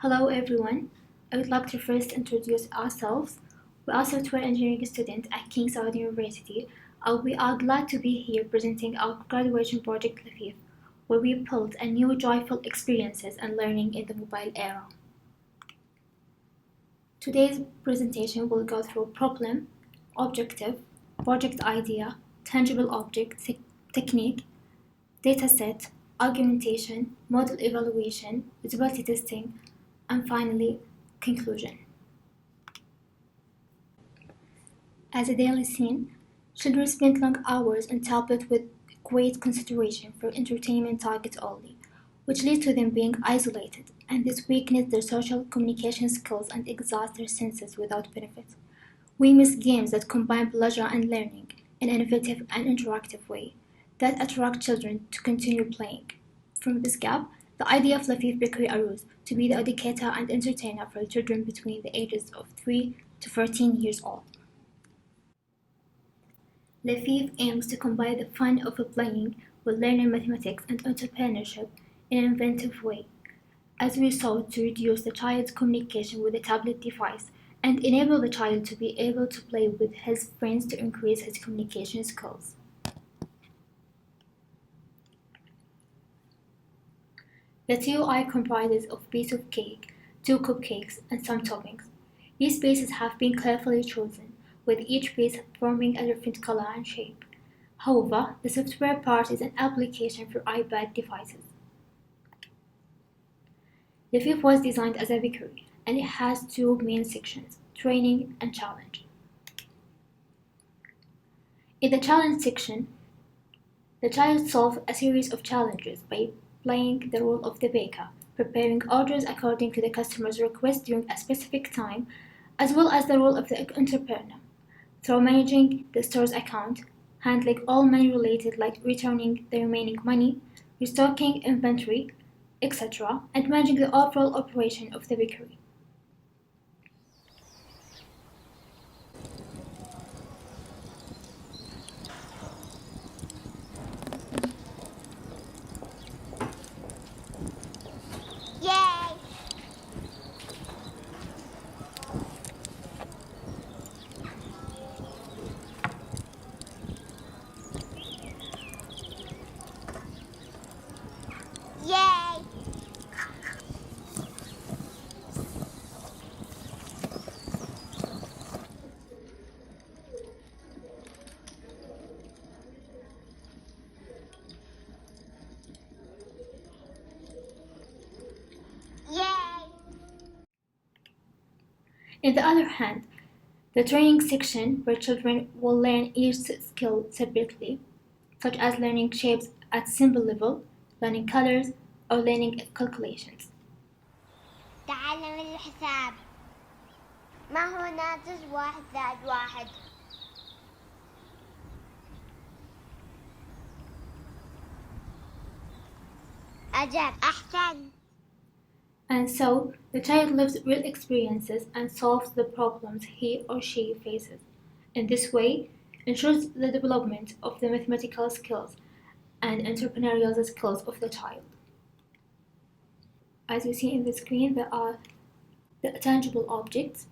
Hello everyone. I would like to first introduce ourselves. We are software engineering students at King Saud University. We are glad to be here presenting our graduation project Lafeef, where we built a new joyful experiences and learning in the mobile era. Today's presentation will go through problem, objective, project idea, tangible object, technique, dataset, argumentation, model evaluation, usability testing, and finally, conclusion. As a daily scene, children spend long hours on tablet with great consideration for entertainment targets only, which leads to them being isolated, and this weakens their social communication skills and exhausts their senses without benefit. We miss games that combine pleasure and learning in an innovative and interactive way that attract children to continue playing. From this gap, the idea of Lafeef Bakery arose to be the educator and entertainer for children between the ages of 3 to 14 years old. Lafeef aims to combine the fun of playing with learning mathematics and entrepreneurship in an inventive way, as we sought to reduce the child's communication with the tablet device and enable the child to be able to play with his friends to increase his communication skills. The TUI comprises of a piece of cake, 2 cupcakes, and some toppings. These pieces have been carefully chosen, with each piece forming a different color and shape. However, the software part is an application for iPad devices. The Lafeef was designed as a bakery, and it has two main sections, training and challenge. In the challenge section, the child solves a series of challenges by playing the role of the baker, preparing orders according to the customer's request during a specific time, as well as the role of the entrepreneur, through managing the store's account, handling all money related like returning the remaining money, restocking inventory, etc., and managing the overall operation of the bakery. Yay! Yay! Yay! On the other hand, the training section where children will learn each skill separately, such as learning shapes at symbol level, learning colors, or learning calculations. تعلم الحساب. ما هو ناتج 1+1؟ أجل أحسن. And so, the child lives real experiences and solves the problems he or she faces. In this way, ensures the development of the mathematical skills and entrepreneurial skills of the child. As you see in the screen, there are the tangible objects.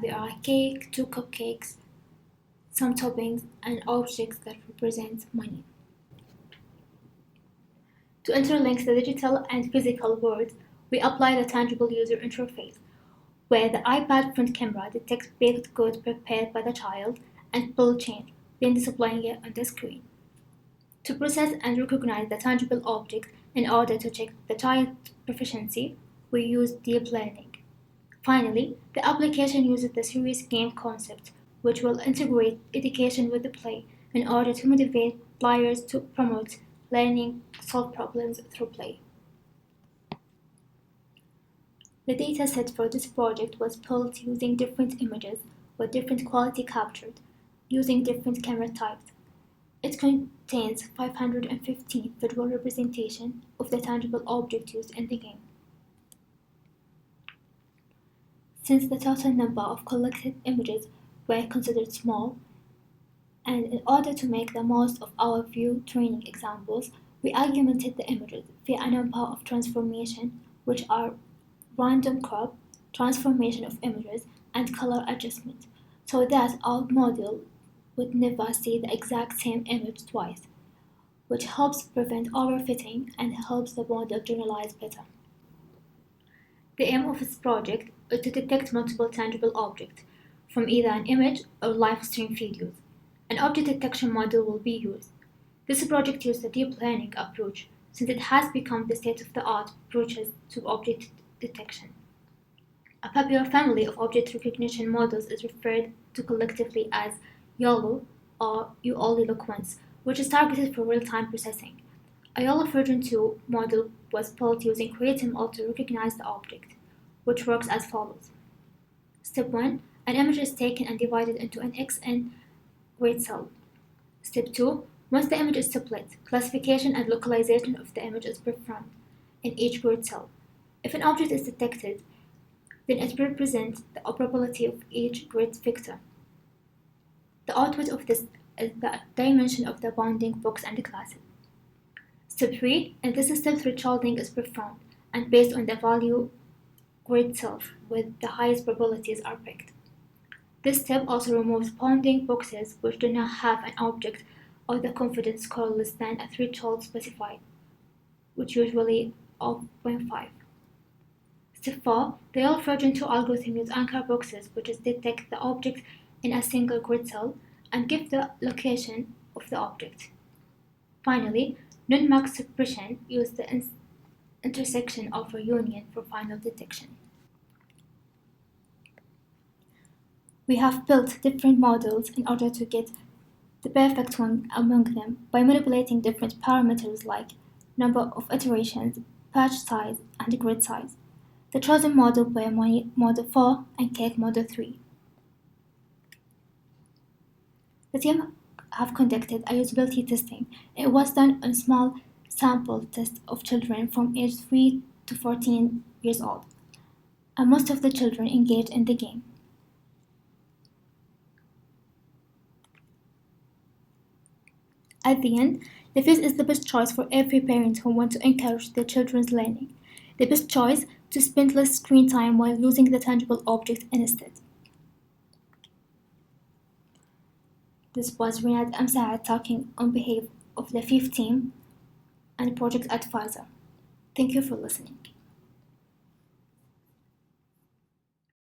There are a cake, 2 cupcakes, some toppings, and objects that represent money. To interlink the digital and physical worlds, we apply the tangible user interface, where the iPad front camera detects baked goods prepared by the child and will change, then displaying it on the screen. To process and recognize the tangible object in order to check the child's proficiency, we use deep learning. Finally, the application uses the serious game concept, which will integrate education with the play in order to motivate players to promote learning, solve problems through play. The dataset for this project was pulled using different images with different quality captured, using different camera types. It contains 515 visual representation of the tangible object used in the game. Since the total number of collected images were considered small, and in order to make the most of our view training examples, we augmented the images via a number of transformations which are random crop, transformation of images, and color adjustment, so that our model would never see the exact same image twice, which helps prevent overfitting and helps the model generalize better. The aim of this project is to detect multiple tangible objects from either an image or live stream videos. An object detection model will be used. This project uses the deep learning approach since it has become the state-of-the-art approaches to object detection. A popular family of object recognition models is referred to collectively as YOLO or You Only Look Once, which is targeted for real-time processing. A YOLO version 2 model was built using CreateML to recognize the object, which works as follows. Step 1. An image is taken and divided into an X and grid cell. Step 2. Once the image is split, classification and localization of the image is performed in each grid cell. If an object is detected, then it represents the operability of each grid vector. The output of this is the dimension of the bounding box and the classes. Step 3. In this step, thresholding is performed, and based on the value grid cells with the highest probabilities are picked. This step also removes bounding boxes which do not have an object or the confidence score less than a threshold specified, which usually of 0.5. Step 4. The YOLO version 2 algorithm uses anchor boxes which detect the object in a single grid cell and give the location of the object. Finally, non-max suppression uses the intersection over union for final detection. We have built different models in order to get the perfect one among them by manipulating different parameters like number of iterations, patch size, and grid size. The chosen model were Model 4 and Cake Model 3. The team have conducted a usability testing. It was done on a small sample test of children from age 3 to 14 years old, and most of the children engaged in the game. At the end, Lafeef is the best choice for every parent who wants to encourage their children's learning. The best choice to spend less screen time while using the tangible object instead. This was Renat Amsaad talking on behalf of the Lafeef team and project advisor. Thank you for listening.